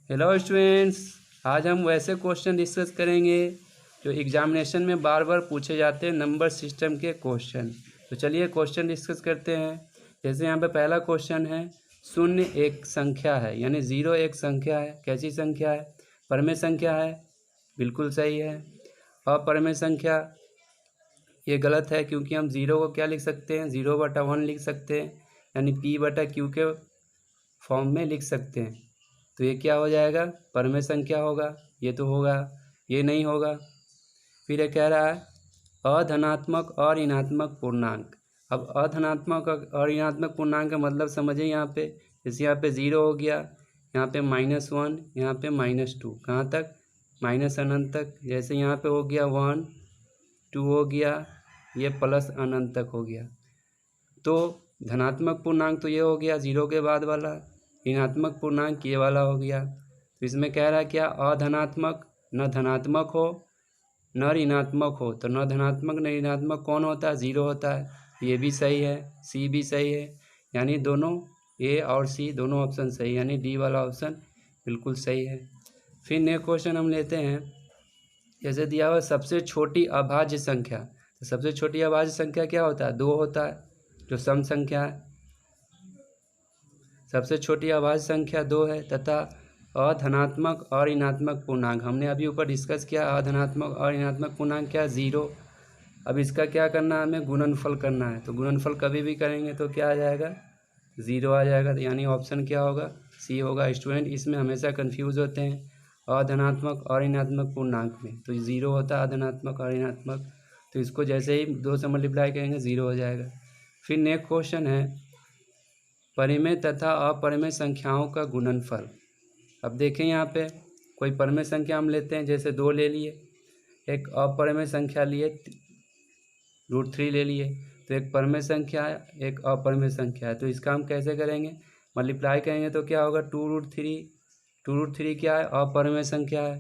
Hello students, आज हम वैसे क्वेश्चन डिस्कस करेंगे जो एग्जामिनेशन में बार बार पूछे जाते हैं नंबर सिस्टम के क्वेश्चन। तो चलिए क्वेश्चन डिस्कस करते हैं। जैसे यहाँ पे पहला क्वेश्चन है, शून्य एक संख्या है, यानी 0 एक संख्या है। कैसी संख्या है? परमेय संख्या है, बिल्कुल सही है। अपरमेय संख्या ये गलत है, क्योंकि हम 0 को क्या लिख सकते हैं, 0/1 लिख सकते हैं, यानी P/Q के फॉर्म में लिख सकते हैं। तो ये क्या हो जाएगा? परमेय संख्या होगा। ये तो होगा, ये नहीं होगा। फिर ये कह रहा है अधनात्मक और ऋणात्मक पूर्णांक। अब अधनात्मक और ऋणात्मक पूर्णांक का मतलब समझिए। यहाँ पे जैसे यहाँ पे 0 हो गया, यहाँ पे -1, यहाँ पे -2, कहाँ तक? माइनस अनंत तक। जैसे यहाँ पे हो गया 1, 2 हो गया, ये प्लस अनंत तक हो गया। तो धनात्मक पूर्णांक तो ये हो गया 0 के बाद वाला, ऋणात्मक पूर्णांक ये वाला हो गया। तो इसमें कह रहा है क्या? अधनात्मक न धनात्मक हो न ऋणात्मक हो। तो न धनात्मक न ऋणात्मक कौन होता है? 0 होता है। ये भी सही है, सी भी सही है, यानी दोनों ए और सी दोनों ऑप्शन सही, यानी डी वाला ऑप्शन बिल्कुल सही है। फिर नेक्स्ट क्वेश्चन हम लेते हैं। जैसे दिया हुआ सबसे छोटी अभाज्य संख्या। तो सबसे छोटी अभाज्य संख्या क्या होता है? 2 होता है, जो सम संख्या है। सबसे छोटी अभाज्य संख्या 2 है। तथा अधनात्मक और ऋणात्मक पूर्णांक हमने अभी ऊपर डिस्कस किया। अधनात्मक और ऋणात्मक पूर्णांक क्या? 0। अब इसका क्या करना है? हमें गुणनफल करना है। तो गुणनफल कभी भी करेंगे तो क्या आ जाएगा? 0 आ जाएगा। तो यानी ऑप्शन क्या होगा? सी होगा। स्टूडेंट इसमें हमेशा कन्फ्यूज़ होते हैं अधनात्मक और ऋणात्मक पूर्णांक में। तो 0 होता है अधनात्मक और ऋणात्मक, तो इसको जैसे ही 2 से मल्टीप्लाई करेंगे 0 हो जाएगा। फिर नेक्स्ट क्वेश्चन है परिमेय तथा अपरिमेय संख्याओं का गुणनफल। अब देखें यहाँ पे कोई परिमेय संख्या हम लेते हैं, जैसे 2 ले लिए, एक अपरिमेय संख्या लिए √3 ले लिए। तो एक परिमेय संख्या है, एक अपरिमेय संख्या है। तो इसका हम कैसे करेंगे? मल्टीप्लाई करेंगे तो क्या होगा? 2√3। 2√3 क्या है? अपरिमेय संख्या है।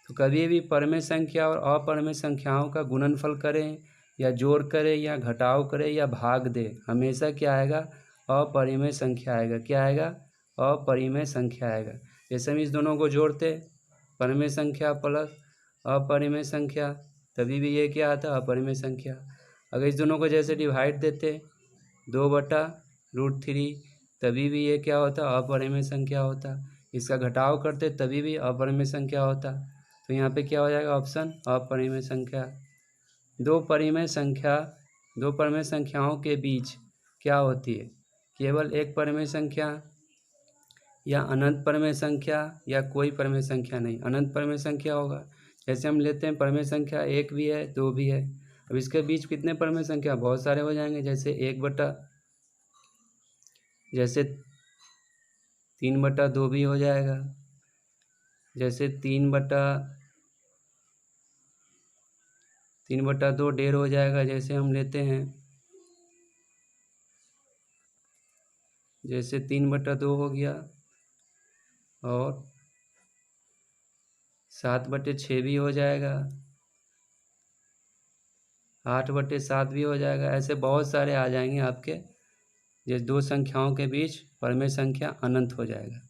तो कभी भी परिमेय संख्या और अपरिमेय संख्याओं का गुणनफल करें या जोड़ करें या घटाव करें या भाग दे, हमेशा क्या आएगा? अपरिमेय संख्या आएगा। क्या आएगा? अपरिमेय संख्या आएगा। जैसे हम इस दोनों को जोड़ते, परिमेय संख्या प्लस अपरिमेय संख्या, तभी भी ये क्या आता? अपरिमेय संख्या। अगर इस दोनों को जैसे डिवाइड देते 2/√3, तभी भी ये क्या होता? अपरिमेय संख्या होता। इसका घटाव करते तभी भी अपरिमेय संख्या होता। तो यहाँ पे क्या हो जाएगा? ऑप्शन अपरिमेय संख्या। दो परिमेय संख्याओं के बीच क्या होती है? केवल एक परिमेय संख्या या अनंत परिमेय संख्या या कोई परिमेय संख्या नहीं। अनंत परिमेय संख्या होगा। जैसे हम लेते हैं परिमेय संख्या 1 भी है, 2 भी है। अब इसके बीच कितने परिमेय संख्या? बहुत सारे हो जाएंगे। जैसे 3/2 भी हो जाएगा। जैसे 3/2 1.5 हो जाएगा। जैसे हम लेते हैं, जैसे 3/2 हो गया, और 7/6 भी हो जाएगा, 8/7 भी हो जाएगा। ऐसे बहुत सारे आ जाएंगे आपके। ये दो संख्याओं के बीच परिमेय संख्या अनंत हो जाएगा।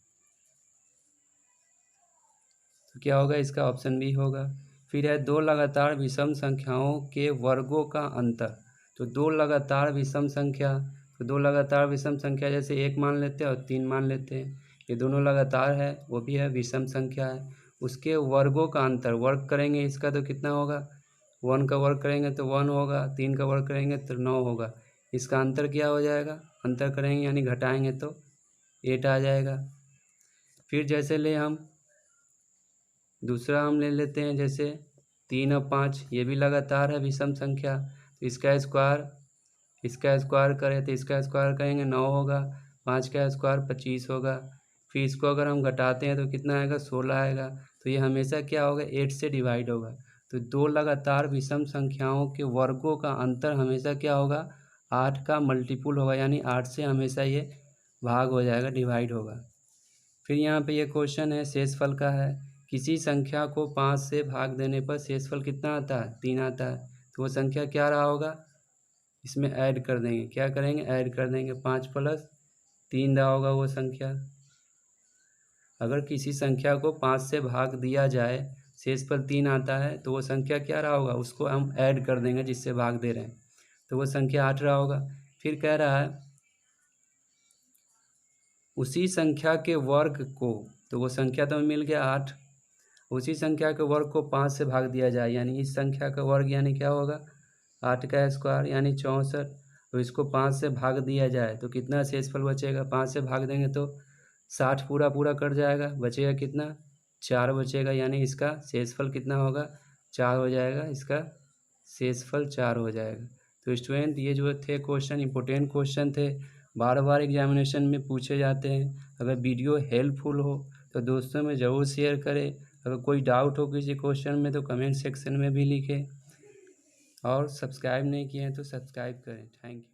तो क्या होगा? इसका ऑप्शन बी होगा। फिर है दो लगातार विषम संख्याओं के वर्गों का अंतर। तो दो लगातार विषम संख्या, तो दो लगातार विषम संख्या जैसे 1 मान लेते हैं और 3 मान लेते हैं, ये दोनों लगातार है, वो भी है विषम संख्या है। उसके वर्गों का अंतर, वर्ग करेंगे इसका तो कितना होगा? 1 का वर्ग करेंगे तो 1 होगा, 3 का वर्ग करेंगे तो 9 होगा। इसका अंतर क्या हो जाएगा? अंतर करेंगे यानी घटाएंगे तो 8 आ जाएगा। फिर जैसे ले हम दूसरा हम ले लेते हैं, जैसे 3 और 5, ये भी लगातार है विषम संख्या। तो इसका स्क्वायर करें तो इसका स्क्वायर करेंगे 9 होगा, 5 का स्क्वायर 25 होगा। फिर इसको अगर हम घटाते हैं तो कितना आएगा? 16 आएगा। तो ये हमेशा क्या होगा? 8 से डिवाइड होगा। तो दो लगातार विषम संख्याओं के वर्गों का अंतर हमेशा क्या होगा? 8 का मल्टीपुल होगा, यानी 8 से हमेशा ये भाग हो जाएगा, डिवाइड होगा। फिर यहाँ पे ये क्वेश्चन है शेषफल का है। किसी संख्या को 5 से भाग देने पर शेषफल कितना आता है? 3 आता है। तो वो संख्या क्या रहा होगा? इसमें ऐड कर देंगे। क्या करेंगे? ऐड कर देंगे। 5 + 3 रहा होगा वो संख्या। अगर किसी संख्या को 5 से भाग दिया जाए, शेषफल 3 आता है, तो वो संख्या क्या रहा होगा, उसको हम ऐड कर देंगे जिससे भाग दे रहे हैं, तो वो संख्या 8 रहा होगा। फिर कह रहा है उसी संख्या के वर्ग को, तो वो संख्या तो मिल गया 8, उसी संख्या के वर्ग को 5 से भाग दिया जाए, यानी इस संख्या का वर्ग यानी क्या होगा, 8 का स्क्वायर यानी 64। तो इसको 5 से भाग दिया जाए तो कितना शेषफल बचेगा, 5 से भाग देंगे तो 60 पूरा पूरा कट जाएगा, बचेगा कितना, 4 बचेगा, यानी इसका शेषफल कितना होगा, 4 हो जाएगा, इसका शेषफल 4 हो जाएगा। तो स्टूडेंट ये जो थे क्वेश्चन इंपॉर्टेंट क्वेश्चन थे, बार बार एग्जामिनेशन में पूछे जाते हैं। अगर वीडियो हेल्पफुल हो तो दोस्तों में ज़रूर शेयर करें। अगर कोई डाउट हो किसी क्वेश्चन में तो कमेंट सेक्शन में भी लिखें, और सब्सक्राइब नहीं किए हैं तो सब्सक्राइब करें। Thank you.